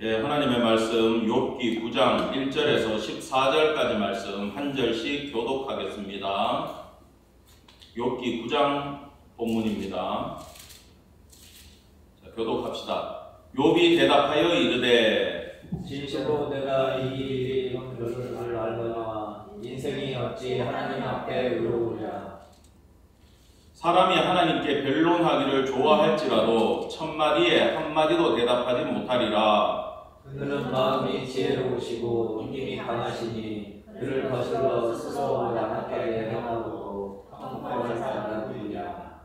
예, 하나님의 말씀 욥기 9장 1절에서 14절까지 말씀 한 절씩 교독하겠습니다. 욥기 9장 본문입니다. 자, 교독합시다. 욥이 대답하여 이르되 진실로 내가 이 일이 그를 알거니와 인생이 어찌 하나님 앞에 의로우랴. 사람이 하나님께 변론하기를 좋아할지라도 천마디에 한마디도 대답하지 못하리라. 그는 마음이 지혜로우시고 힘이 강하시니 그를 거슬러 스스로 양하게 행하고 형벌을 받는 분이야.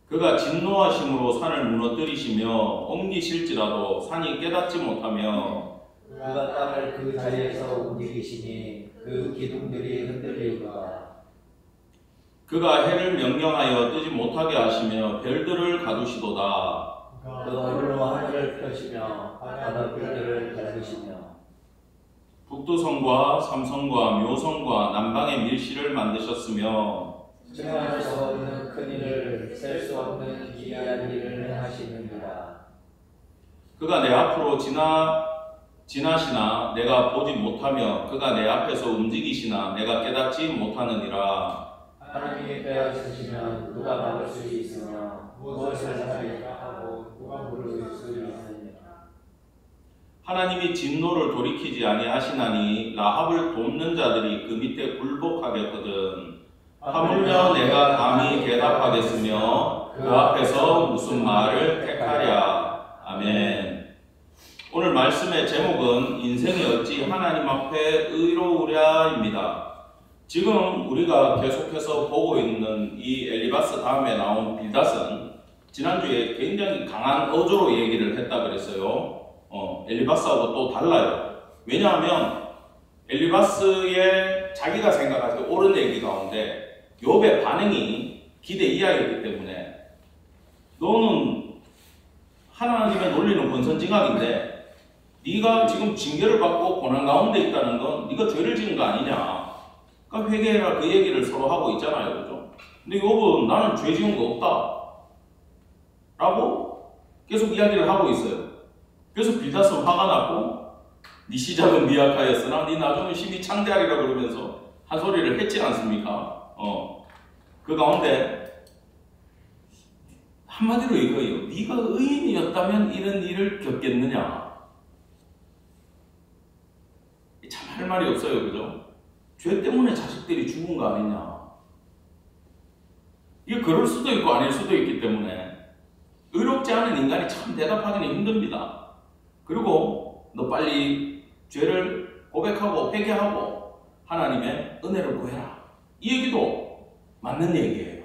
그가 진노하심으로 산을 무너뜨리시며 옮기실지라도 산이 깨닫지 못하며 그가 땅을 그 자리에서 움직이시니 그 기둥들이 흔들리리라. 그가 해를 명령하여 뜨지 못하게 하시며 별들을 가두시도다. 그 얼로 하늘을 펴시며 바닷물들을 밟으시며 북두성과 삼성과 묘성과 남방의 밀실을 만드셨으며 증언할 수 없는 큰 일을 셀 수 없는 기이한 일을 행하시느니라. 그가 내 앞으로 지나시나 내가 보지 못하며 그가 내 앞에서 움직이시나 내가 깨닫지 못하느니라. 하나님이 빼앗으시면 누가 막을 수 있으며 무엇을 하리까 하고 누가 물을 수 있느니라. 하나님이 진노를 돌이키지 아니하시나니 라합을 돕는 자들이 그 밑에 굴복하겠거든. 하물며 내가 감히 대답하겠으며 그 앞에서 무슨 말을 택하랴. 아멘. 오늘 말씀의 제목은 인생이 어찌 하나님 앞에 의로우랴입니다. 지금 우리가 계속해서 보고 있는 이 엘리바스 다음에 나온 빌닷은 지난주에 굉장히 강한 어조로 얘기를 했다 그랬어요. 엘리바스하고 또 달라요. 왜냐하면 엘리바스의 자기가 생각하기 옳은 얘기 가운데 욥의 반응이 기대 이하이기 때문에 너는 하나님의 논리는 권선징악인데 네가 지금 징계를 받고 고난 가운데 있다는 건 네가 죄를 지은 거 아니냐. 그러니까 회개해라 그 얘기를 서로 하고 있잖아요. 그죠? 근데 욥은 나는 죄 지은 거 없다 라고 계속 이야기를 하고 있어요. 그래서 빌닷은 화가 났고 네 시작은 미약하였으나 네 나중은 심히 창대하리라 그러면서 한 소리를 했지 않습니까? 그 가운데 한마디로 이거예요. 네가 의인이었다면 이런 일을 겪겠느냐. 참 할 말이 없어요. 그죠? 죄 때문에 자식들이 죽은 거 아니냐. 이게 그럴 수도 있고 아닐 수도 있기 때문에 의롭지 않은 인간이 참 대답하기는 힘듭니다. 그리고 너 빨리 죄를 고백하고 회개하고 하나님의 은혜를 구해라. 이 얘기도 맞는 얘기예요.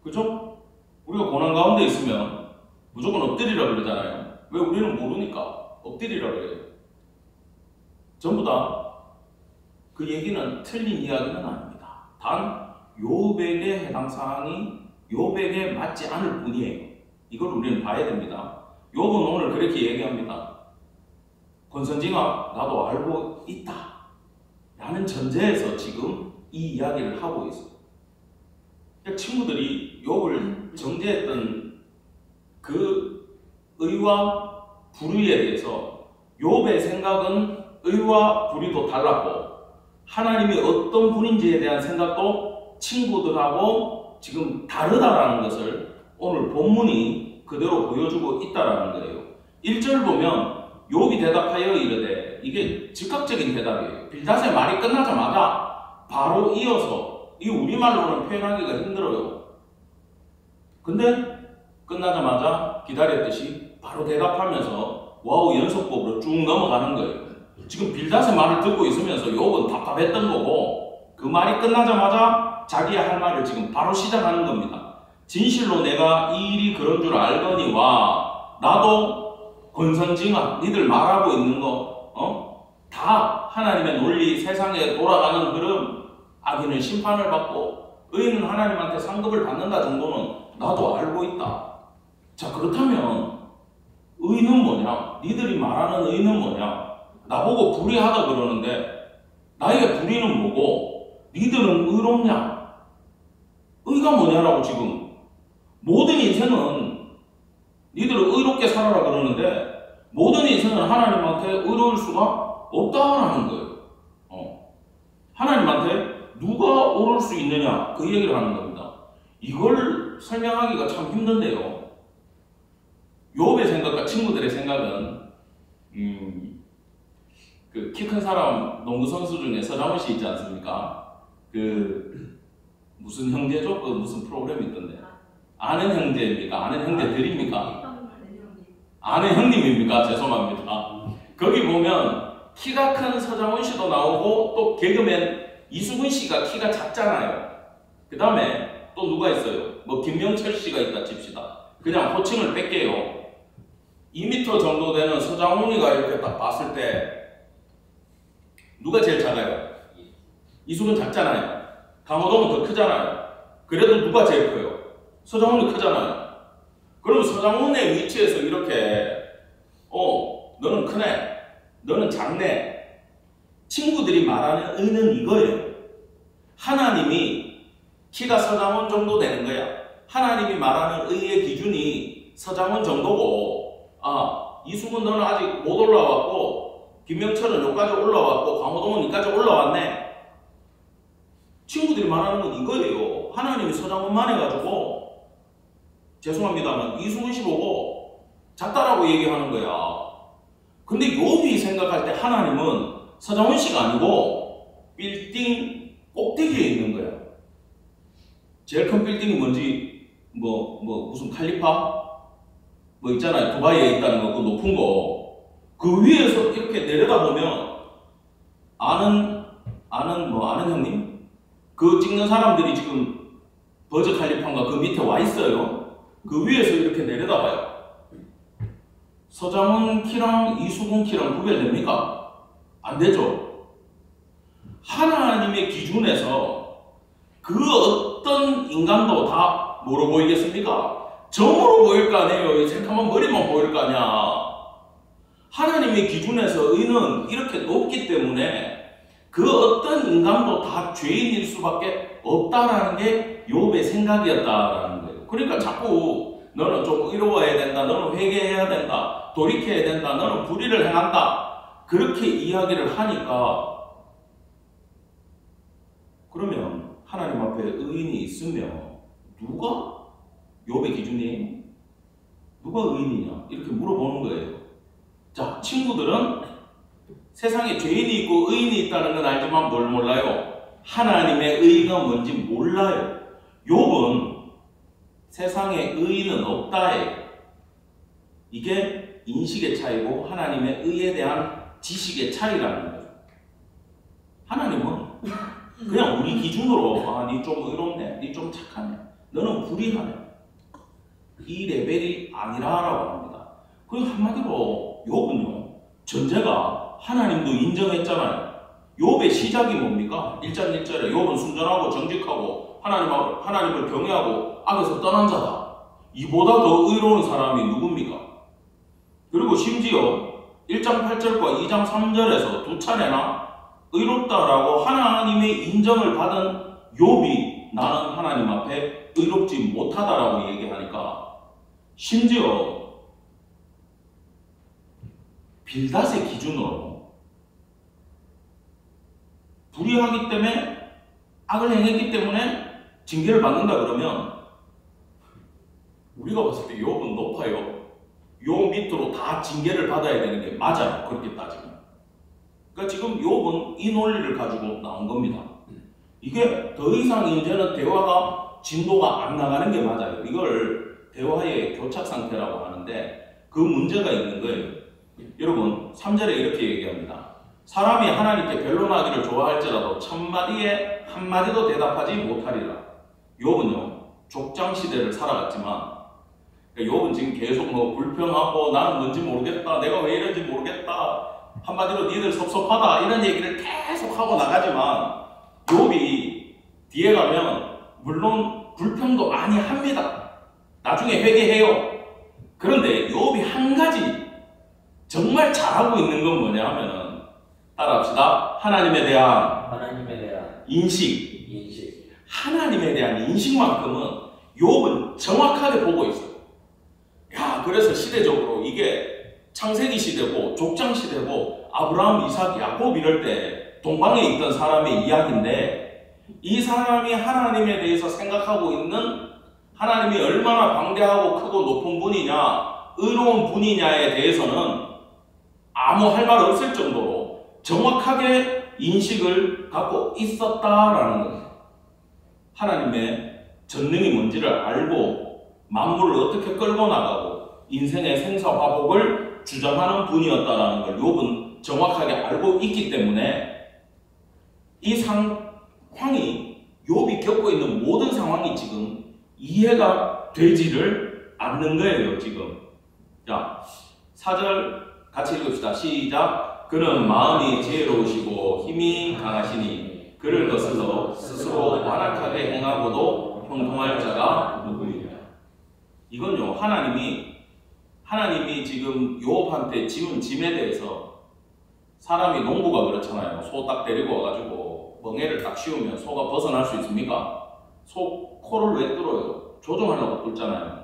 그죠? 우리가 고난 가운데 있으면 무조건 엎드리라 그러잖아요. 왜? 우리는 모르니까 엎드리라 그래요. 전부 다 그 얘기는 틀린 이야기는 아닙니다. 단 욥에게 해당 사항이 욥에게 맞지 않을 뿐이에요. 이걸 우리는 봐야 됩니다. 욥은 오늘 그렇게 얘기합니다. 권선징악 나도 알고 있다 라는 전제에서 지금 이 이야기를 하고 있어요. 친구들이 욥을 정죄했던 그 의와 불의에 대해서 욥의 생각은 의와 불의도 달랐고 하나님이 어떤 분인지에 대한 생각도 친구들하고 지금 다르다라는 것을 오늘 본문이 그대로 보여주고 있다라는 거예요. 1절 보면 욥이 대답하여 이르되, 이게 즉각적인 대답이에요. 빌닷의 말이 끝나자마자 바로 이어서, 이 우리말로는 표현하기가 힘들어요. 근데 끝나자마자 기다렸듯이 바로 대답하면서 와우 연속법으로 쭉 넘어가는 거예요. 지금 빌닷의 말을 듣고 있으면서 욥은 답답했던 거고 그 말이 끝나자마자 자기의 할 말을 지금 바로 시작하는 겁니다. 진실로 내가 이 일이 그런 줄 알거니와 나도 권선징악 니들 말하고 있는 거 다 하나님의 논리, 세상에 돌아가는 흐름, 악인은 심판을 받고 의인은 하나님한테 상급을 받는다 정도는 나도 알고 있다. 자, 그렇다면 의는 뭐냐? 니들이 말하는 의는 뭐냐? 나보고 불의하다 그러는데 나에게 불의는 뭐고 니들은 의롭냐? 의가 뭐냐라고. 지금 모든 인생은 니들은 의롭게 살아라 그러는데 모든 인생은 하나님한테 의로울 수가 없다라는 거예요. 하나님한테 누가 오를 수 있느냐 그 얘기를 하는 겁니다. 이걸 설명하기가 참 힘든데요. 욥의 생각과 친구들의 생각은 그 키 큰 사람 농구 선수 중에 서장훈 씨 있지 않습니까? 그 무슨 형제죠? 그 무슨 프로그램이 있던데. 아는 형제입니까? 아는 형제들입니까? 아는 형님입니까? 죄송합니다. 거기 보면 키가 큰 서장훈 씨도 나오고 또 개그맨 이수근 씨가 키가 작잖아요. 그 다음에 또 누가 있어요? 뭐 김명철 씨가 있다 칩시다. 그냥 호칭을 뺄게요. 2m 정도 되는 서장훈이가 이렇게 딱 봤을 때 누가 제일 작아요? 이수근 작잖아요. 강호동은 더 크잖아요. 그래도 누가 제일 커요? 서장훈이 크잖아요. 그럼 서장훈의 위치에서 이렇게 너는 크네, 너는 작네. 친구들이 말하는 의는 이거예요. 하나님이 키가 서장훈 정도 되는 거야. 하나님이 말하는 의의 기준이 서장훈 정도고, 이수근 너는 아직 못 올라왔고, 김명철은 여기까지 올라왔고, 강호동은 여기까지 올라왔네. 친구들이 말하는 건 이거예요. 하나님이 서장훈만 해가지고 죄송합니다만 이수근 씨 보고 작다라고 얘기하는 거야. 근데 욥이 생각할 때 하나님은 서장훈 씨가 아니고 빌딩 꼭대기에 있는 거야. 제일 큰 빌딩이 뭔지 무슨 칼리파? 뭐 있잖아요. 두바이에 있다는 거, 그 높은 거. 그 위에서 이렇게 내려다보면 아는 형님? 그 찍는 사람들이 지금 버즈 칼리파인가 그 밑에 와 있어요. 그 위에서 이렇게 내려다봐요. 서장훈 키랑 이수근 키랑 구별됩니까? 안 되죠. 하나님의 기준에서 그 어떤 인간도 다 뭐로 보이겠습니까? 점으로 보일 거 아니에요. 새까만 머리만 보일 거 아니야. 하나님의 기준에서 의는 이렇게 높기 때문에 그 어떤 인간도 다 죄인일 수밖에 없다라는 게 욥의 생각이었다라는 거예요. 그러니까 자꾸 너는 좀 의로워야 된다, 너는 회개해야 된다, 돌이켜야 된다, 너는 불의를 행한다, 그렇게 이야기를 하니까, 그러면 하나님 앞에 의인이 있으면 누가 욥의 기준이에요? 누가 의인이냐? 이렇게 물어보는 거예요. 자, 친구들은 세상에 죄인이 있고 의인이 있다는 건 알지만 뭘 몰라요? 하나님의 의가 뭔지 몰라요. 욥은 세상에 의인은 없다예요. 이게 인식의 차이고 하나님의 의에 대한 지식의 차이라는 거예요. 하나님은 그냥 우리 기준으로 니 좀 의롭네, 니 좀 착하네, 너는 불의하네, 이 레벨이 아니라라고 합니다. 그 한마디로 욥은요, 전제가 하나님도 인정했잖아요. 욥의 시작이 뭡니까? 1장 1절에 욥은 순전하고 정직하고 하나님을 경외하고 악에서 떠난 자다. 이보다 더 의로운 사람이 누굽니까? 그리고 심지어 1장 8절과 2장 3절에서 두 차례나 의롭다라고 하나님의 인정을 받은 욥이 나는 하나님 앞에 의롭지 못하다라고 얘기하니까, 심지어 빌닷의 기준으로 불의하기 때문에 악을 행했기 때문에 징계를 받는다 그러면 우리가 봤을 때 욥은 높아요. 욥 밑으로 다 징계를 받아야 되는 게 맞아요. 그렇게 따지면. 그러니까 지금 욥은 이 논리를 가지고 나온 겁니다. 이게 더 이상 이제는 대화가 진도가 안 나가는 게 맞아요. 이걸 대화의 교착 상태라고 하는데 그 문제가 있는 거예요. 여러분 3절에 이렇게 얘기합니다. 사람이 하나님께 변론하기를 좋아할지라도 천마디에 한마디도 대답하지 못하리라. 욥은요 족장시대를 살아갔지만, 욥은 지금 계속 불평하고 나는 뭔지 모르겠다, 내가 왜 이런지 모르겠다, 한마디로 니들 섭섭하다 이런 얘기를 계속 하고 나가지만, 욥이 뒤에 가면 물론 불평도 많이 합니다. 나중에 회개해요. 그런데 욥이 한 가지 정말 잘하고 있는 건 뭐냐 하면은, 따라합시다. 하나님에 대한 인식. 하나님에 대한 인식만큼은 욥은 정확하게 보고 있어요. 야, 그래서 시대적으로 이게 창세기 시대고 족장 시대고 아브라함, 이삭, 야곱 이럴 때 동방에 있던 사람의 이야기인데 이 사람이 하나님에 대해서 생각하고 있는 하나님이 얼마나 방대하고 크고 높은 분이냐, 의로운 분이냐에 대해서는 아무 할 말 없을 정도로 정확하게 인식을 갖고 있었다라는 거예요. 하나님의 전능이 뭔지를 알고 만물을 어떻게 끌고 나가고 인생의 생사화복을 주장하는 분이었다라는 걸 욥은 정확하게 알고 있기 때문에 이 상황이 욥이 겪고 있는 모든 상황이 지금 이해가 되지를 않는 거예요. 지금 자 4절 같이 읽읍시다. 시작. 그는 마음이 지혜로우시고 힘이 강하시니 그를 거슬러 스스로 완악하게 행하고도 형통할 자가 누구이냐. 이건요 하나님이 지금 욥한테 지은 짐에 대해서 사람이 농부가 그렇잖아요. 소 딱 데리고 와가지고 멍에를 딱 씌우면 소가 벗어날 수 있습니까? 소 코를 왜 뚫어요? 조종하려고 뚫잖아요.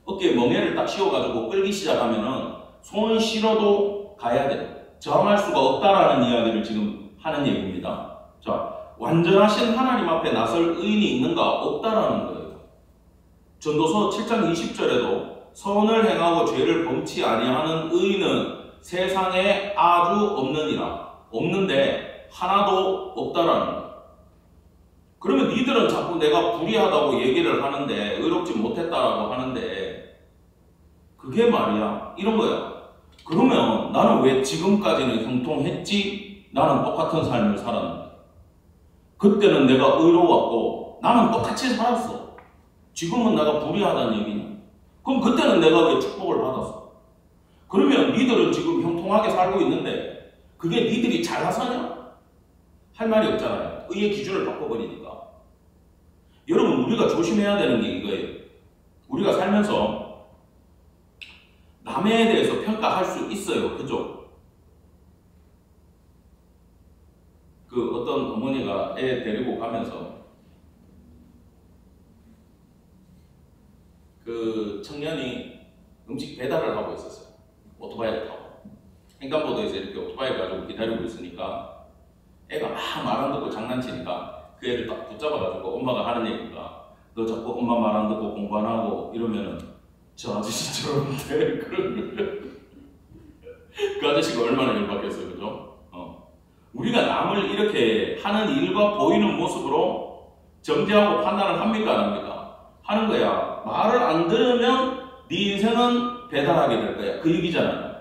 어깨에 멍에를 딱 씌워가지고 끌기 시작하면은 손은 실어도 가야 돼. 저항할 수가 없다라는 이야기를 지금 하는 얘기입니다. 자, 완전하신 하나님 앞에 나설 의인이 있는가? 없다라는 거예요. 전도서 7장 20절에도 선을 행하고 죄를 범치 아니하는 의인은 세상에 아주 없느니라. 없는데 하나도 없다라는 거예요. 그러면 니들은 자꾸 내가 불의하다고 얘기를 하는데 의롭지 못했다라고 하는데 그게 말이야. 이런 거야. 그러면 나는 왜 지금까지는 형통했지? 나는 똑같은 삶을 살았는데 그때는 내가 의로웠고 나는 똑같이 살았어. 지금은 내가 불의하다는 얘기냐? 그럼 그때는 내가 왜 축복을 받았어? 그러면 니들은 지금 형통하게 살고 있는데 그게 니들이 잘나서냐? 할 말이 없잖아요. 의의 기준을 바꿔버리니까. 여러분 우리가 조심해야 되는 게 이거예요. 우리가 살면서 남에 대해서 평가할 수 있어요. 그죠? 그 어떤 어머니가 애 데리고 가면서 그 청년이 음식 배달을 하고 있었어요. 오토바이를 타고. 횡단보도에서 이렇게 오토바이 가지고 기다리고 있으니까 애가 막 말 안 듣고 장난치니까 그 애를 딱 붙잡아가지고 엄마가 하는 얘기가 너 자꾸 엄마 말 안 듣고 공부 안 하고 이러면은 저 아저씨처럼 돼. 그 아저씨가 얼마나 열받겠어요. 그죠? 우리가 남을 이렇게 하는 일과 보이는 모습으로 정죄하고 판단을 합니까? 안 합니까? 하는 거야. 말을 안 들으면 네 인생은 배달하게 될 거야. 그 얘기잖아요.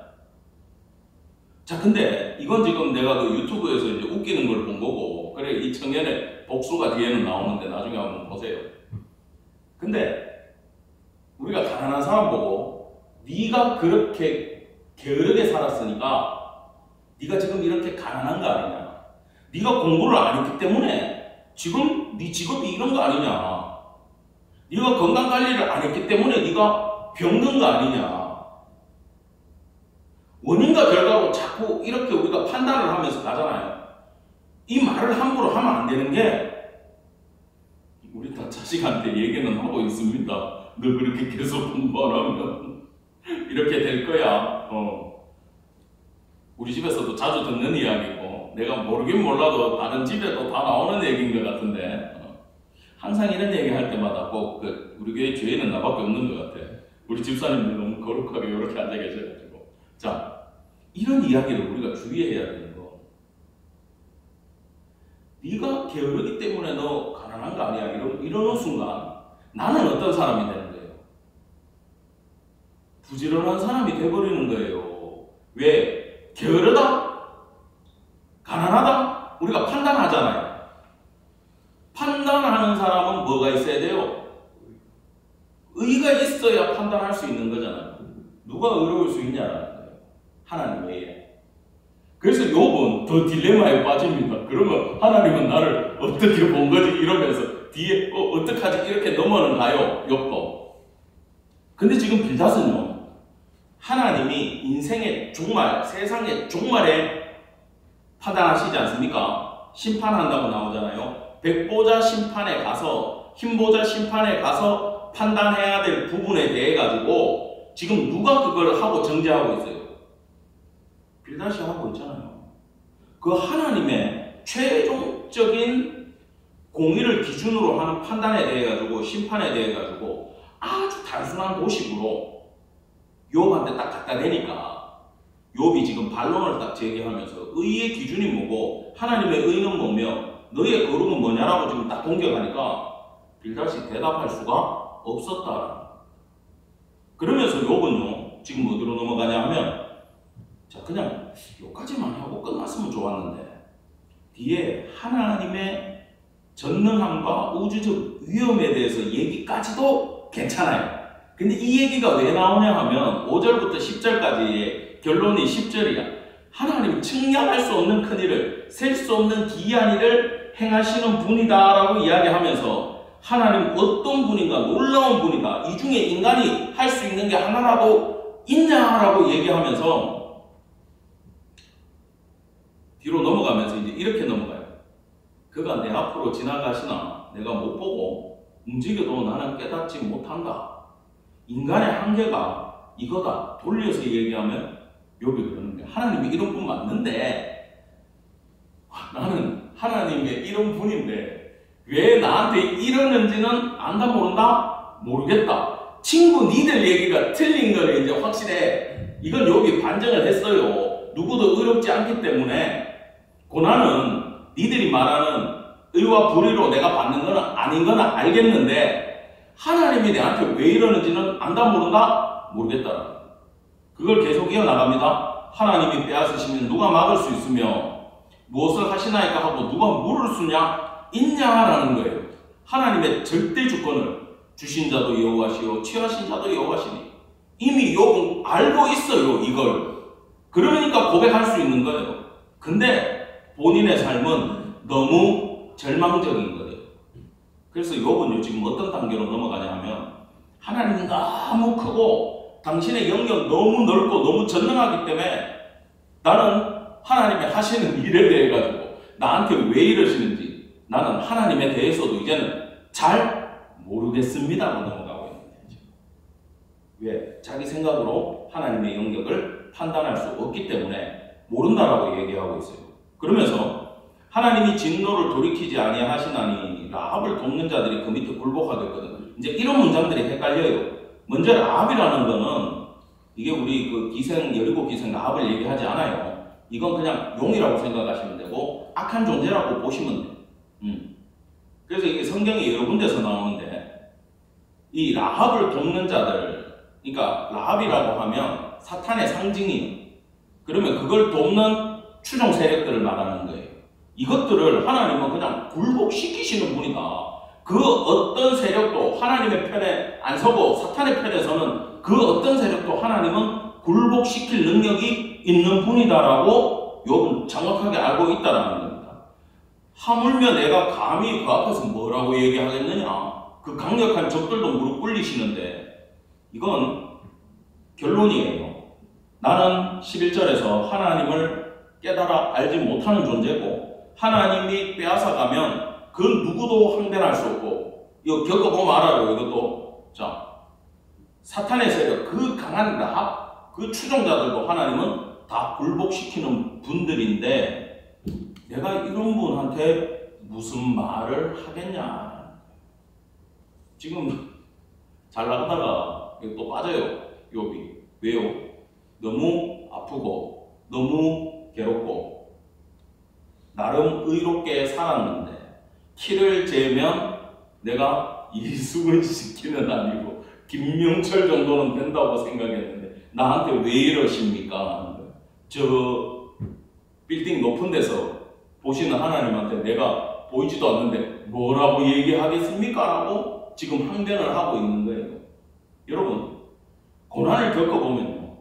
자, 근데 이건 지금 내가 그 유튜브에서 이제 웃기는 걸 본 거고, 그래, 이 청년의 복수가 뒤에는 나오는데 나중에 한번 보세요. 근데 우리가 가난한 사람 보고 네가 그렇게 게으르게 살았으니까 네가 지금 이렇게 가난한 거 아니냐? 네가 공부를 안 했기 때문에 지금 네 직업이 이런 거 아니냐? 네가 건강 관리를 안 했기 때문에 네가 병든 거 아니냐? 원인과 결과로 자꾸 이렇게 우리가 판단을 하면서 가잖아요. 이 말을 함부로 하면 안 되는 게 우리 다 자식한테 얘기는 하고 있습니다. 너 그렇게 계속 공부 안 하면 이렇게 될 거야. 우리 집에서도 자주 듣는 이야기고 내가 모르긴 몰라도 다른 집에도 다 나오는 얘기인 것 같은데 항상 이런 얘기 할 때마다 꼭 우리 교회 죄인은 나밖에 없는 것 같아. 우리 집사님들 너무 거룩하게 이렇게 앉아 계셔가지고. 자, 이런 이야기를 우리가 주의해야 되는 거. 네가 게으르기 때문에 너 가난한 거 아니야. 이러는 순간 나는 어떤 사람이 되는 거예요? 부지런한 사람이 돼버리는 거예요. 왜? 게으르다? 가난하다? 우리가 판단하잖아요. 판단하는 사람은 뭐가 있어야 돼요? 의가 있어야 판단할 수 있는 거잖아요. 누가 의로울 수 있냐라는 거예요. 하나님 외에. 그래서 욥은 더 딜레마에 빠집니다. 그러면 하나님은 나를 어떻게 본 거지? 이러면서 뒤에 어떡하지? 이렇게 넘어는 가요. 욥도. 근데 지금 빌닷은요. 하나님이 인생의 종말, 세상의 종말에 판단하시지 않습니까? 심판한다고 나오잖아요. 백보자 심판에 가서 흰보자 심판에 가서 판단해야 될 부분에 대해 가지고 지금 누가 그걸 하고 정죄하고 있어요? 빌닷이 하고 있잖아요. 그 하나님의 최종적인 공의를 기준으로 하는 판단에 대해 가지고 심판에 대해 가지고 아주 단순한 도식으로 욥한테 딱 갖다 대니까 욥이 지금 반론을 딱 제기하면서 의의 기준이 뭐고 하나님의 의는 뭐며 너의 거룩은 뭐냐라고 지금 딱 공격하니까 빌닷이 대답할 수가 없었다. 그러면서 욥은요 지금 어디로 넘어가냐 하면 자 그냥 여기까지만 하고 끝났으면 좋았는데 뒤에 하나님의 전능함과 우주적 위험에 대해서 얘기까지도 괜찮아요. 근데 이 얘기가 왜 나오냐 하면 5절부터 10절까지의 결론이 10절이야. 하나님 측량할 수 없는 큰 일을 셀 수 없는 기이한 일을 행하시는 분이다 라고 이야기하면서 하나님 어떤 분인가 놀라운 분이다. 이 중에 인간이 할 수 있는 게 하나라도 있냐라고 얘기하면서 뒤로 넘어가면서 이제 이렇게 넘어가요. 그가 내 앞으로 지나가시나 내가 못 보고 움직여도 나는 깨닫지 못한다. 인간의 한계가 이거다. 돌려서 얘기하면 욥이 그러는 거야. 하나님이 이런 분 맞는데 나는 하나님의 이런 분인데 왜 나한테 이러는지는 안다 모른다? 모르겠다. 친구 니들 얘기가 틀린 거를 이제 확실해. 이건 욥이 반증을 했어요. 누구도 의롭지 않기 때문에 고난은 니들이 말하는 의와 불의로 내가 받는 건 아닌 건 알겠는데 하나님이 내한테 왜 이러는지는 안다 모른다? 모르겠다. 그걸 계속 이어나갑니다. 하나님이 빼앗으시면 누가 막을 수 있으며 무엇을 하시나이까 하고 누가 물을 수냐? 있냐라는 거예요. 하나님의 절대 주권을 주신 자도 여호와시요 취하신 자도 여호와시니 이미 욥은 알고 있어요. 이걸. 그러니까 고백할 수 있는 거예요. 근데 본인의 삶은 너무 절망적인 거예요. 그래서 욥은요 지금 어떤 단계로 넘어가냐 하면 하나님이 너무 크고 당신의 영역 너무 넓고 너무 전능하기 때문에 나는 하나님이 하시는 일에 대해 가지고 나한테 왜 이러시는지 나는 하나님에 대해서도 이제는 잘 모르겠습니다로 넘어가고 있는 거죠. 왜? 자기 생각으로 하나님의 영역을 판단할 수 없기 때문에 모른다라고 얘기하고 있어요. 그러면서 하나님이 진노를 돌이키지 아니하시나니 라합을 돕는 자들이 그 밑에 굴복하겠거든. 이제 이런 문장들이 헷갈려요. 먼저 라합이라는 거는 이게 우리 그 기생 여리고 기생 라합을 얘기하지 않아요. 이건 그냥 용이라고 생각하시면 되고 악한 존재라고 보시면 돼요. 그래서 이게 성경에 여러 군데서 나오는데 이 라합을 돕는 자들, 그러니까 라합이라고 하면 사탄의 상징이에요. 그러면 그걸 돕는 추종 세력들을 말하는 거예요. 이것들을 하나님은 그냥 굴복시키시는 분이다. 그 어떤 세력도 하나님의 편에 안 서고 사탄의 편에 서는 그 어떤 세력도 하나님은 굴복시킬 능력이 있는 분이다라고 욥은 정확하게 알고 있다라는 겁니다. 하물며 내가 감히 그 앞에서 뭐라고 얘기하겠느냐. 그 강력한 적들도 무릎 꿇리시는데 이건 결론이에요. 나는 11절에서 하나님을 깨달아 알지 못하는 존재고 하나님이 빼앗아가면 그 누구도 항변할 수 없고 이거 겪어보면 알아요. 이것도 자 사탄의 세력 그 강한 라합 그 추종자들도 하나님은 다 굴복시키는 분들인데 내가 이런 분한테 무슨 말을 하겠냐. 지금 잘 나가다가 또 빠져요. 욥이. 왜요? 너무 아프고 너무 괴롭고 나름 의롭게 살았는데 키를 재면 내가 이승을 시키는 아니고 김명철 정도는 된다고 생각했는데 나한테 왜 이러십니까? 저 빌딩 높은 데서 보시는 하나님한테 내가 보이지도 않는데 뭐라고 얘기하겠습니까? 라고 지금 항변을 하고 있는 거예요. 여러분 고난을 겪어보면요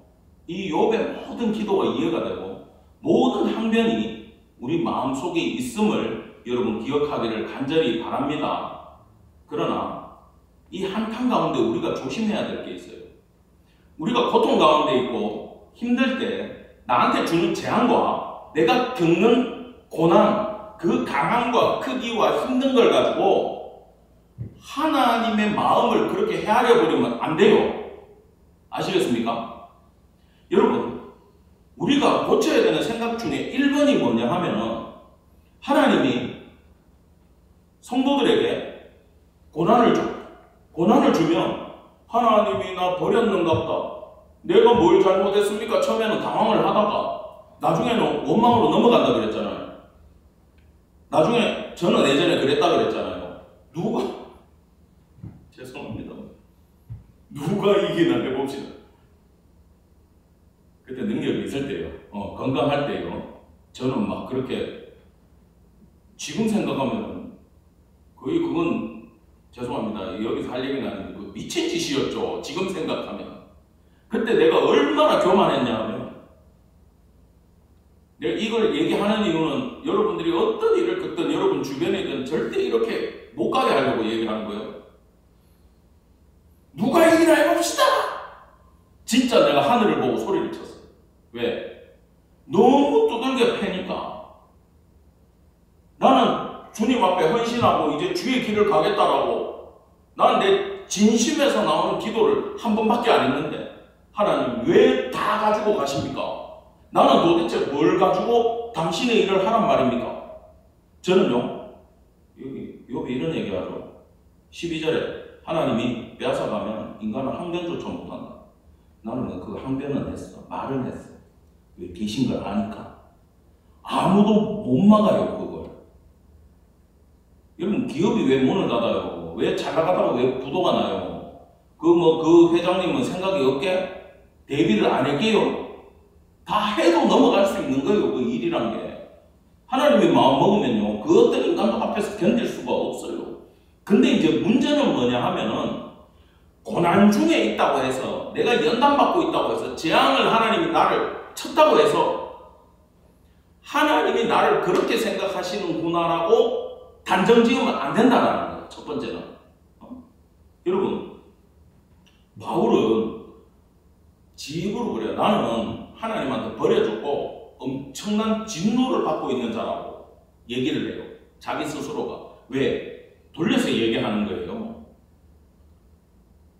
이 욥의 모든 기도가 이해가 되고 모든 항변이 우리 마음속에 있음을 여러분 기억하기를 간절히 바랍니다. 그러나 이 한탄 가운데 우리가 조심해야 될 게 있어요. 우리가 고통 가운데 있고 힘들 때 나한테 주는 재앙과 내가 겪는 고난, 그 강함과 크기와 힘든 걸 가지고 하나님의 마음을 그렇게 헤아려 버리면 안 돼요. 아시겠습니까? 여러분, 우리가 고쳐야 되는 생각 중에 1번이 뭐냐 하면은 하나님이 성도들에게 고난을 주면 하나님이 나 버렸는갑다. 내가 뭘 잘못했습니까? 처음에는 당황을 하다가 나중에는 원망으로 넘어간다 그랬잖아요. 나중에 저는 예전에 그랬다 그랬잖아요. 죄송합니다. 누가 이기나 해봅시다. 그때 능력이 있을 때요. 건강할 때요. 저는 막 그렇게 지금 생각하면 거의 그건 죄송합니다. 여기서 할 얘기는 아닌데 그 미친 짓이었죠. 지금 생각하면. 그때 내가 얼마나 교만했냐 하면 내가 이걸 얘기하는 이유는 여러분들이 어떤 일을 겪든 여러분 주변에 절대 이렇게 못 가게 하려고 얘기하는 거예요. 누가 이기나 해봅시다. 진짜 내가 하늘을 보고 소리를 쳤어요. 왜? 너무 두들겨 패니까. 나는 주님 앞에 헌신하고 이제 주의 길을 가겠다라고 나는 내 진심에서 나오는 기도를 한 번밖에 안 했는데 하나님 왜 다 가지고 가십니까? 나는 도대체 뭘 가지고 당신의 일을 하란 말입니까? 저는요, 여기 이런 얘기 하죠. 12절에 하나님이 빼앗아가면 인간은 항변조차 못한다. 나는 그 항변은 했어. 말은 했어. 왜 계신 걸 아니까. 아무도 못 막아요, 그걸. 여러분, 기업이 왜 문을 닫아요? 왜 잘 나가다가 왜 부도가 나요? 그 회장님은 생각이 없게 대비를 안 할게요. 다 해도 넘어갈 수 있는 거예요, 그 일이란 게. 하나님이 마음 먹으면요, 그 어떤 인간도 앞에서 견딜 수가 없어요. 근데 이제 문제는 뭐냐 하면은, 고난 중에 있다고 해서, 내가 연단받고 있다고 해서, 재앙을 하나님이 나를 쳤다고 해서, 하나님이 나를 그렇게 생각하시는구나라고 단정 지으면 안 된다는 거예요, 첫 번째는. 여러분, 바울은 지입으로 그래요. 나는 하나님한테 버려졌고 엄청난 진노를 받고 있는 자라고 얘기를 해요. 자기 스스로가. 왜? 돌려서 얘기하는 거예요.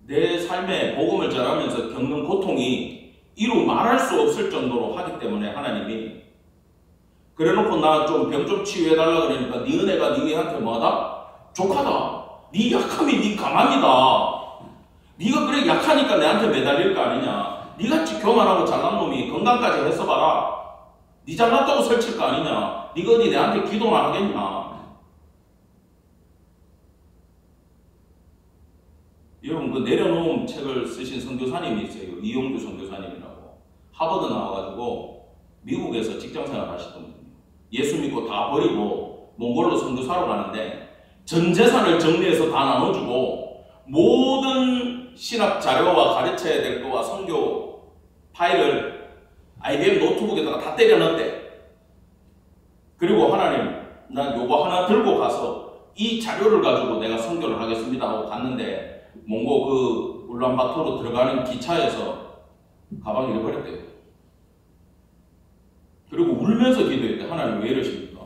내 삶에 복음을 전하면서 겪는 고통이 이루 말할 수 없을 정도로 하기 때문에 하나님이 그래놓고 나 좀 병 좀 치유해달라 그러니까 네 은혜가 네한테 뭐하다? 족하다. 네 약함이 네 강함이다. 네가 그래 약하니까 내한테 매달릴 거 아니냐. 네같이 교만하고 잘난 놈이 건강까지 했어봐라. 네 잘났다고 설칠 거 아니냐. 네가 어디 내한테 기도나 하겠냐. 여러분 그 내려놓은 책을 쓰신 선교사님이 있어요. 이용규 선교사님이라고. 하버드 나와가지고 미국에서 직장생활 하시던 분이에요. 예수 믿고 다 버리고 몽골로 선교사로 가는데 전 재산을 정리해서 다 나눠주고 모든 신학 자료와 가르쳐야 될 거와 선교 파일을 IBM 노트북에다가 다 때려 넣었대. 그리고 하나님, 난 요거 하나 들고 가서 이 자료를 가지고 내가 선교를 하겠습니다 하고 갔는데 몽고 그 울란바토르로 들어가는 기차에서 가방을 잃어버렸대요. 그리고 울면서 기도했대. 하나님 왜 이러십니까?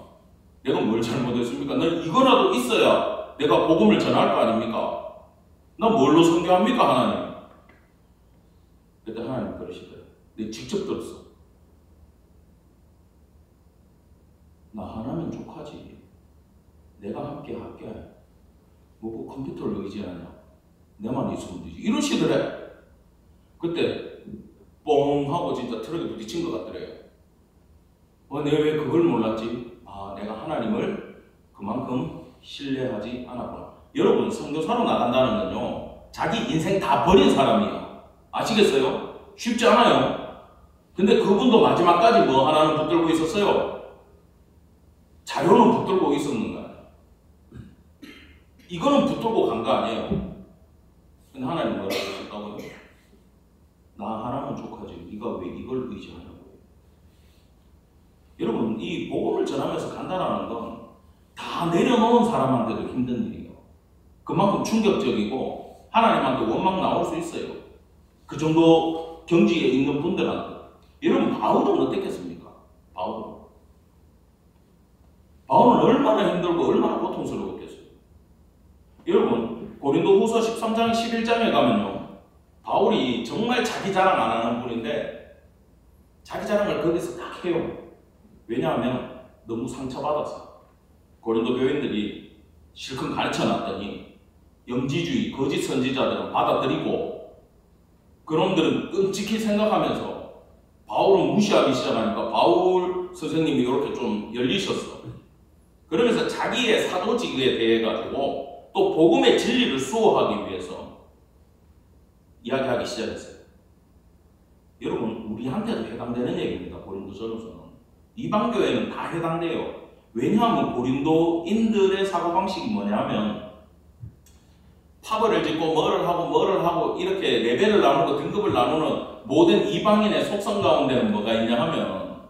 내가 뭘 잘못했습니까? 난 이거라도 있어야 내가 복음을 전할 거 아닙니까? 나 뭘로 선교합니까, 하나님? 그때 하나님 그러시더래. 내가 직접 들었어. 나 하나면 족하지. 내가 함께 할게. 뭐 컴퓨터를 의지하냐? 내만 있으면 되지. 이러시더래. 그때 뻥 하고 진짜 트럭에 부딪힌 것 같더래요. 내가 왜 그걸 몰랐지? 내가 하나님을 그만큼 신뢰하지 않았구나. 여러분, 선교사로 나간다는 건요, 자기 인생 다 버린 사람이에요. 아시겠어요? 쉽지 않아요. 근데 그분도 마지막까지 뭐 하나는 붙들고 있었어요? 자료는 붙들고 있었는 거예요. 이거는 붙들고 간 거 아니에요. 근데 하나님 뭐라고 하셨다고요? 나 하나면 족하지. 네가 왜 이걸 의지하냐고. 여러분, 이 복음을 전하면서 간다는 건 다 내려놓은 사람한테도 힘든 일이에요. 그만큼 충격적이고 하나님한테 원망 나올 수 있어요. 그 정도 경지에 있는 분들한테. 여러분, 바울은 어땠겠습니까? 바울은 얼마나 힘들고 얼마나 고통스러웠겠어요. 여러분, 고린도 후서 13장 11장에 가면요, 바울이 정말 자기 자랑 안 하는 분인데 자기 자랑을 거기서 딱 해요. 왜냐하면 너무 상처받아서 고린도 교인들이 실컷 가르쳐놨더니 영지주의 거짓 선지자들은 받아들이고 그놈들은 끔찍히 생각하면서 바울은 무시하기 시작하니까 바울 선생님이 이렇게 좀 열리셨어. 그러면서 자기의 사도직에 대해 가지고 또 복음의 진리를 수호하기 위해서 이야기하기 시작했어요. 여러분 우리한테도 해당되는 얘기입니다. 고린도전서는 이방교회는 다 해당돼요. 왜냐하면 고린도인들의 사고방식이 뭐냐면 파벌을 짓고 뭐를 하고 이렇게 레벨을 나누고 등급을 나누는 모든 이방인의 속성 가운데는 뭐가 있냐 하면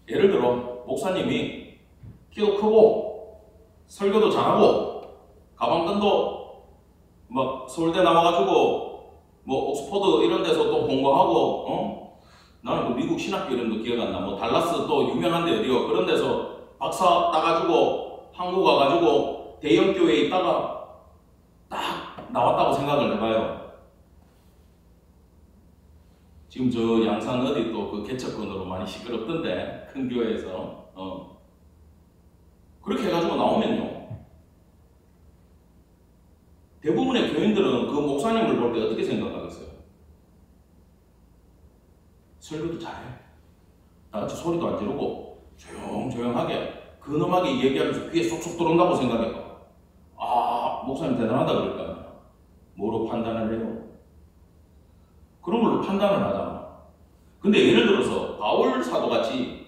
예를 들어 목사님이 키도 크고 설교도 잘하고 가방끈도 막 서울대 나와가지고 뭐 옥스퍼드 이런 데서 또 공부하고 나는 뭐 미국 신학교 이름도 기억 안 나. 뭐 달라스 또 유명한 데 어디요 그런 데서 박사 따가지고 한국 와가지고 대형 교회에 있다가 딱 나왔다고 생각을 해봐요. 지금 저 양산 어디 또 그 개척권으로 많이 시끄럽던데 큰 교회에서 그렇게 해가지고 나오면요 대부분의 교인들은 그 목사님을 볼 때 어떻게 생각하겠어요? 설교도 잘해. 나같이 소리도 안 지르고 조용조용하게 근엄하게 얘기하면서 귀에 쏙쏙 들어온다고 생각해요. 아 목사님 대단하다 그럴 거 아니야. 뭐로 판단을 해요? 그런 걸로 판단을 하잖아. 근데 예를 들어서 바울 사도같이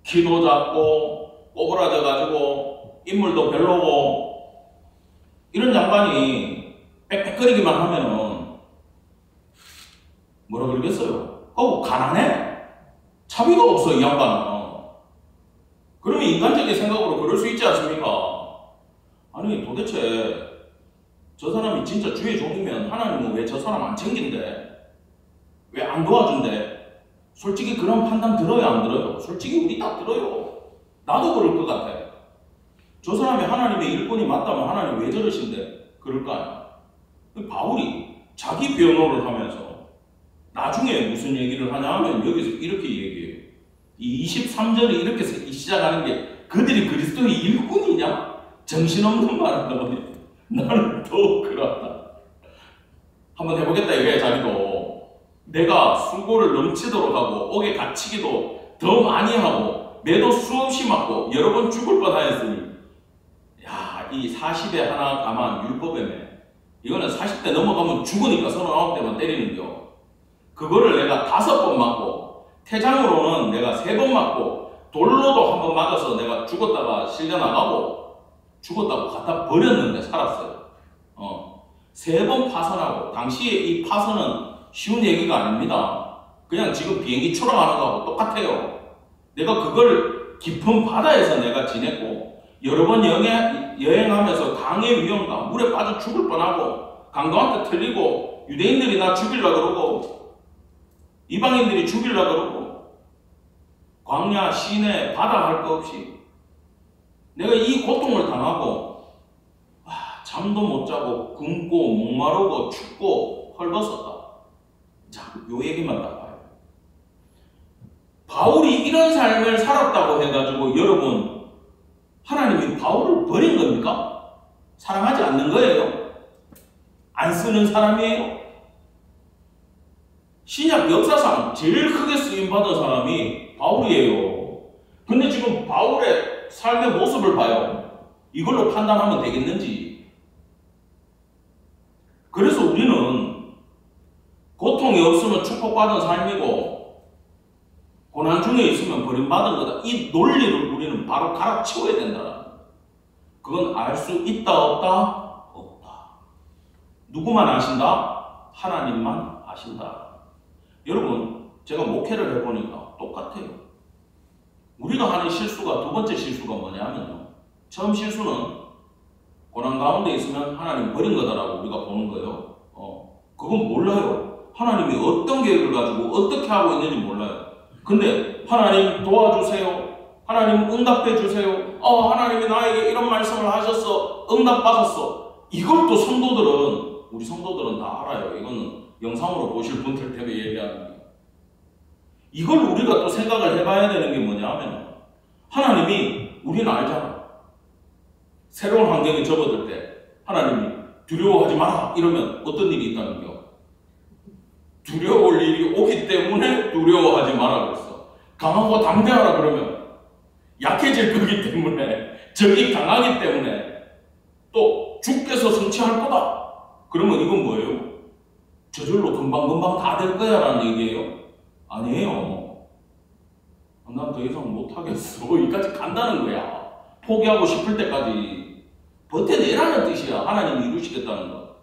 키도 작고 꼬부라져가지고 인물도 별로고 이런 양반이 빽빽거리기만 하면은 뭐라 그러겠어요? 가난해? 차비도 없어 이 양반은. 그러면 인간적인 생각으로 그럴 수 있지 않습니까? 아니 도대체 저 사람이 진짜 주의 종이면 하나님은 왜 저 사람 안 챙긴대? 왜 안 도와준대? 솔직히 그런 판단 들어요 안 들어요? 솔직히 우리 다 들어요. 나도 그럴 것 같아. 저 사람이 하나님의 일꾼이 맞다면 하나님 왜 저러신데? 그럴 거 아니야. 바울이 자기 변호를 하면서 나중에 무슨 얘기를 하냐 하면 여기서 이렇게 얘기해요. 이 23절에 이렇게 시작하는 게 그들이 그리스도의 일꾼이냐? 정신없는 말을 하거든요. 나는 더욱 그렇다. 한번 해보겠다 이거야 자기도. 내가 수고를 넘치도록 하고 옥에 갇히기도 더 많이 하고 매도 수없이 맞고 여러 번 죽을 뻔하였으니 야, 이 40에 하나 가만 율법에매 이거는 40대 넘어가면 죽으니까 39대만 때리는겨. 그거를 내가 5번 맞고 태장으로는 내가 3번 맞고 돌로도 한 번 맞아서 내가 죽었다가 실려나가고 죽었다고 갖다 버렸는데 살았어요. 3번 파선하고 당시에 이 파선은 쉬운 얘기가 아닙니다. 그냥 지금 비행기 추락하는 거하고 똑같아요. 내가 그걸 깊은 바다에서 내가 지냈고 여러 번 여행하면서 강의 위험과 물에 빠져 죽을 뻔하고 강도한테 틀리고 유대인들이 나 죽이려고 그러고 이방인들이 죽이려고 그러고 광야, 시내, 바다 할 거 없이 내가 이 고통을 당하고 잠도 못 자고 굶고 목마르고 춥고 헐벗었다. 자, 요 얘기만 딱 봐요. 바울이 이런 삶을 살았다고 해가지고 여러분 하나님이 바울을 버린 겁니까? 사랑하지 않는 거예요? 안 쓰는 사람이에요? 신약 역사상 제일 크게 쓰임받은 사람이 바울이에요. 근데 지금 바울의 삶의 모습을 봐요. 이걸로 판단하면 되겠는지. 그래서 우리는 고통이 없으면 축복받은 삶이고 고난 중에 있으면 버림받은 거다. 이 논리를 우리는 바로 갈아치워야 된다. 그건 알 수 있다 없다? 없다. 누구만 아신다? 하나님만 아신다. 여러분 제가 목회를 해보니까 똑같아요. 우리가 하는 실수가 두 번째 실수가 뭐냐면요. 처음 실수는 고난 가운데 있으면 하나님 버린 거다라고 우리가 보는 거예요. 그건 몰라요. 하나님이 어떤 계획을 가지고 어떻게 하고 있는지 몰라요. 근데 하나님 도와주세요. 하나님 응답해 주세요. 하나님이 나에게 이런 말씀을 하셨어. 응답 받았어. 이걸 또 우리 성도들은 다 알아요. 이거는 영상으로 보실 분들 때문에 얘기하는 거예요. 이걸 우리가 또 생각을 해봐야 되는 게 뭐냐 하면, 하나님이 우리는 알잖아. 새로운 환경에 접어들 때 하나님이 두려워하지 마라 이러면 어떤 일이 있다는 거? 두려울 일이 오기 때문에 두려워하지 마라 그랬어. 강하고 담대하라 그러면 약해질 거기 때문에, 적이 강하기 때문에, 또 주께서 성취할 거다. 그러면 이건 뭐예요? 저절로 금방금방 다 될 거야 라는 얘기예요? 아니에요. 난 더 이상 못하겠어. 여기까지 간다는 거야. 포기하고 싶을 때까지 버텨내라는 뜻이야. 하나님이 이루시겠다는 거.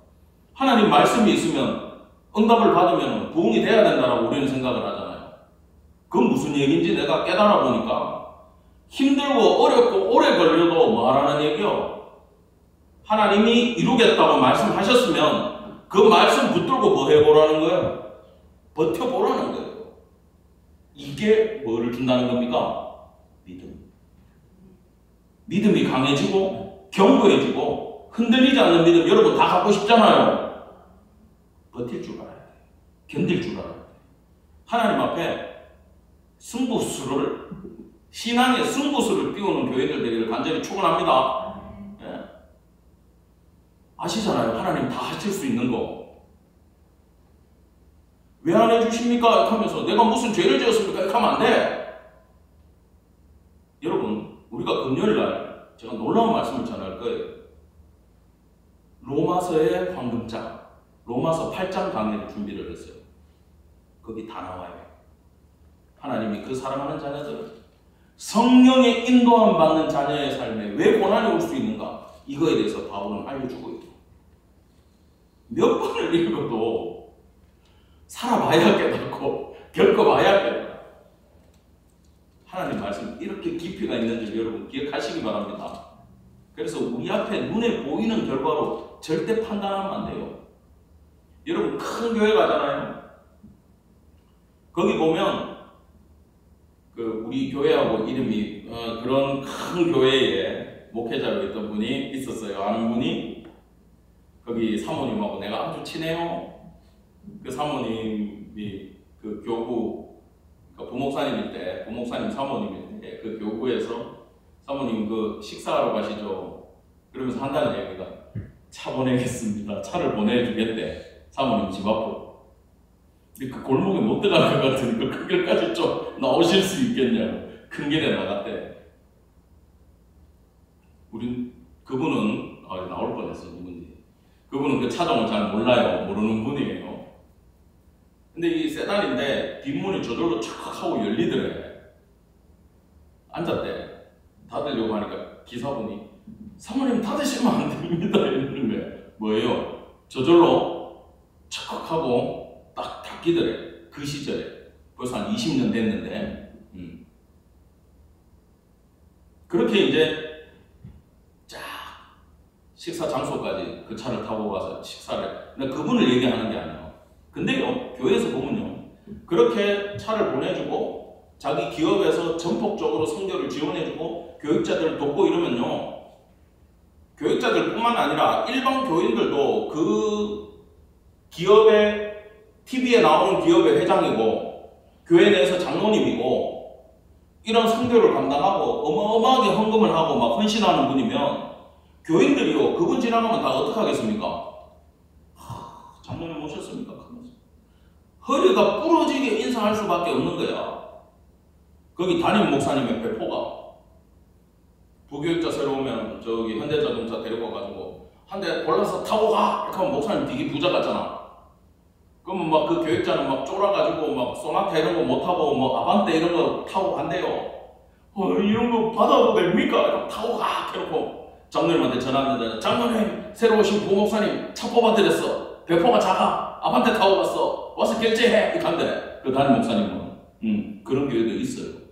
하나님 말씀이 있으면, 응답을 받으면 부흥이 돼야 된다라고 우리는 생각을 하잖아요. 그건 무슨 얘기인지 내가 깨달아 보니까, 힘들고 어렵고 오래 걸려도 뭐 하라는 얘기요? 하나님이 이루겠다고 말씀하셨으면 그 말씀 붙들고 뭐 해보라는 거예요? 버텨보라는 거예요. 이게 뭐를 준다는 겁니까? 믿음. 믿음이 강해지고 견고해지고 흔들리지 않는 믿음, 여러분 다 갖고 싶잖아요. 버틸 줄 알아야 돼요. 견딜 줄 알아야 돼요. 하나님 앞에 신앙의 승부수를 띄우는 교회들 되기를 간절히 축원합니다. 예. 아시잖아요. 하나님 다 하실 수 있는 거. 왜 안 해주십니까? 이렇게 하면서 내가 무슨 죄를 지었습니까? 이렇게 하면 안 돼. 여러분, 우리가 금요일날 제가 놀라운 말씀을 전할 거예요. 로마서의 황금장, 로마서 8장 강의를 준비를 했어요. 거기 다 나와요. 하나님이 그 사랑하는 자녀들, 성령의 인도함 받는 자녀의 삶에 왜 고난이 올 수 있는가? 이거에 대해서 바울은 알려주고 있고, 몇 번을 읽어도 살아봐야 깨닫고 겪어봐야 깨닫고, 하나님 말씀 이렇게 깊이가 있는 줄 여러분 기억하시기 바랍니다. 그래서 우리 앞에 눈에 보이는 결과로 절대 판단하면 안 돼요. 여러분 큰 교회 가잖아요. 거기 보면 우리 교회하고 이름이 그런 큰 교회에 목회자로 있던 분이 있었어요. 아는 분이. 거기 사모님하고 내가 아주 친해요. 그 사모님이 그 교구, 부목사님일 때, 부목사님 사모님일 때 그 교구에서 사모님 그 식사하러 가시죠. 그러면서 한다는 얘기가, 차 보내겠습니다. 차를 보내주겠대. 사모님 집 앞으로. 근데 그 골목에 못 들어갈 것 같으니까 그 길까지 좀 나오실 수 있겠냐고. 큰 길에 나갔대. 그분은 나올 뻔했어. 누군지. 그분은 그 차종을 잘 몰라요. 모르는 분이에요. 근데 이 세단인데 뒷문이 저절로 촥 하고 열리더래. 앉았대. 닫으려고 하니까 기사분이, 사모님 닫으시면 안 됩니다 이러는 거야. 뭐예요? 저절로 촥 하고 딱 닫히더래. 그 시절에. 벌써 한 20년 됐는데. 그렇게 이제 쫙 식사 장소까지 그 차를 타고 가서 식사를. 근데 그분을 얘기하는 게 아니에요. 근데요, 교회에서 보면요, 그렇게 차를 보내주고 자기 기업에서 전폭적으로 선교를 지원해주고 교육자들을 돕고 이러면요, 교육자들뿐만 아니라 일반 교인들도 그 기업의, TV에 나오는 기업의 회장이고 교회 내에서 장로님이고 이런 선교를 감당하고 어마어마하게 헌금을 하고 막 헌신하는 분이면 교인들이요, 그분 지나가면 다 어떻게 하겠습니까? 장로님 오셨습니까? 하면서 허리가 부러지게 인사할 수밖에 없는 거야. 거기 담임 목사님의 배포가, 부교육자 새로 오면 저기 현대자동차 데리고 가가지고 한 대 골라서 타고 가! 이렇게 하면 목사님 되게 부자 같잖아. 그러면 막 그 교육자는 막 쫄아가지고 막 소나타 이런 거 못하고 뭐 아반떼 이런 거 타고 간대요. 이런 거 받아도 됩니까? 이렇게 타고 가! 해놓고 장로님한테 전화하는데, 장로님 새로 오신 부목사님 차 뽑아드렸어. 배포가 작아. 아반떼 타고 갔어. 와서 결제해. 이렇게 한대. 그 담임 목사님은. 그런 교회도 있어요.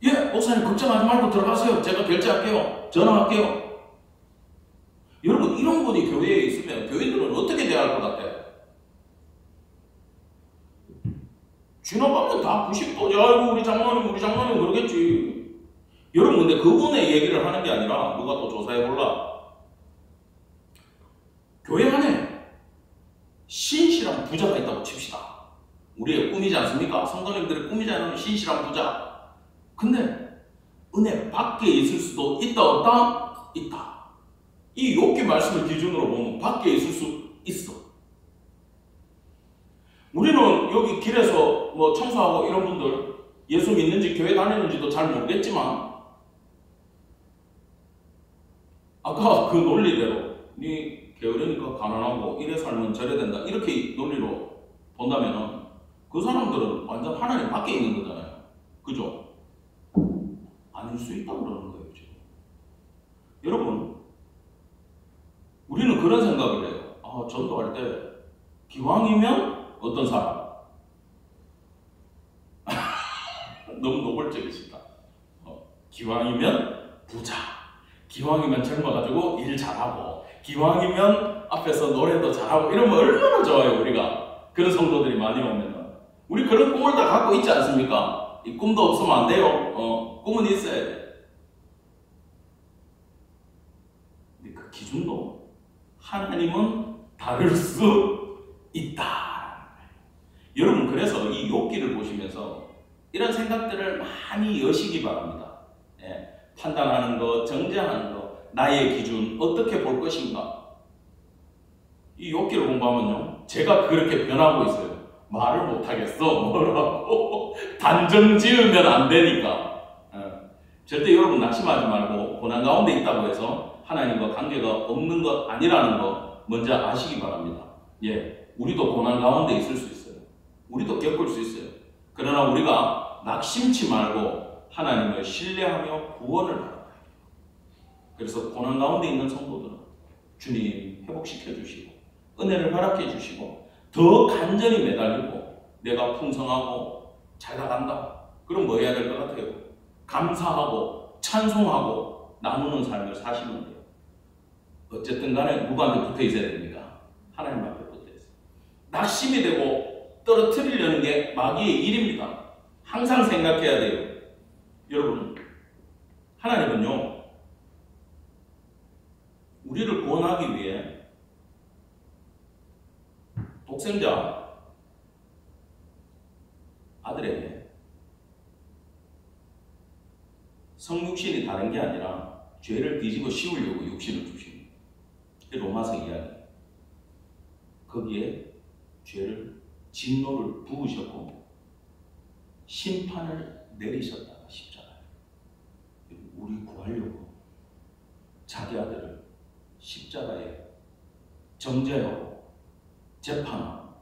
예, 목사님 걱정하지 말고 들어가세요. 제가 결제할게요. 전화할게요. 여러분, 이런 분이 교회에 있으면 교인들은 어떻게 대할 것 같아요? 지나가면 다 90도지. 아이고 우리 장로님 그러겠지. 여러분 근데 그분의 얘기를 하는 게 아니라 누가 또 조사해볼라. 교회 안에 신실한 부자가 있다고 칩시다. 우리의 꿈이지 않습니까? 성도님들의 꿈이지 않은 신실한 부자. 근데 은혜 밖에 있을 수도 있다 없다? 있다. 이 욥기 말씀을 기준으로 보면 밖에 있을 수 있어. 우리는 여기 길에서 뭐 청소하고 이런 분들 예수 믿는지 교회 다니는지도 잘 모르겠지만 아까 그 논리대로 네 게으르니까 가난하고 이래 살면 저래 된다 이렇게 논리로 본다면은 그 사람들은 완전 하나님 밖에 있는 거잖아요. 그죠? 아닐 수 있다고 그러는 거예요 지금. 여러분 우리는 그런 생각을 해요. 아, 전도할 때 기왕이면 어떤 사람? 너무 노골적이시다. 기왕이면 부자, 기왕이면 젊어가지고 일 잘하고, 기왕이면 앞에서 노래도 잘하고 이러면 얼마나 좋아요 우리가. 그런 성도들이 많이 오면은 우리 그런 꿈을 다 갖고 있지 않습니까? 이 꿈도 없으면 안 돼요. 꿈은 있어야 돼. 근데 그 기준도 하나님은 다를 수 있다. 여러분 그래서 이 욥기를 보시면서 이런 생각들을 많이 여시기 바랍니다. 예, 판단하는 것, 정죄하는 것, 나의 기준 어떻게 볼 것인가. 이 욥기를 공부하면요 제가 그렇게 변하고 있어요. 말을 못하겠어 뭐라고 단정 지으면 안 되니까. 절대 여러분 낙심하지 말고 고난 가운데 있다고 해서 하나님과 관계가 없는 것 아니라는 거 먼저 아시기 바랍니다. 예, 우리도 고난 가운데 있을 수 있어요. 우리도 겪을 수 있어요. 그러나 우리가 낙심치 말고 하나님을 신뢰하며 구원을 바라봐야 돼요. 그래서 고난 가운데 있는 성도들은 주님 회복시켜 주시고 은혜를 허락해 주시고 더 간절히 매달리고 내가 풍성하고 잘 나간다. 그럼 뭐 해야 될 것 같아요? 감사하고 찬송하고 나누는 삶을 사시면 돼요. 어쨌든 간에 누구한테 붙어 있어야 됩니까? 하나님 앞에 붙어 있어요. 낙심이 되고 떨어뜨리려는 게 마귀의 일입니다. 항상 생각해야 돼요. 여러분, 하나님은요, 우리를 구원하기 위해 독생자 아들에게 성육신이 다른 게 아니라 죄를 뒤집어 씌우려고 육신을 주십니다. 로마서 이야기. 거기에 죄를 진노를 부으셨고 심판을 내리셨다가 십자가에 우리 구하려고 자기 아들을 십자가에 정죄하고 재판하고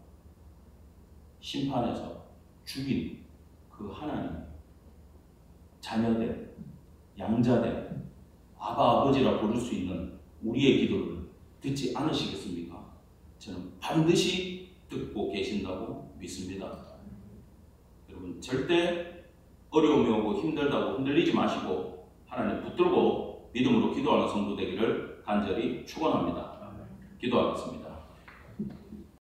심판해서 죽인 그 하나님 자녀된 양자된 아바 아버지라 부를 수 있는 우리의 기도를 듣지 않으시겠습니까? 저는 반드시 듣고 계신다고 믿습니다. 여러분 절대 어려움이 오고 힘들다고 흔들리지 마시고 하나님 붙들고 믿음으로 기도하는 성도 되기를 간절히 축원합니다. 기도하겠습니다.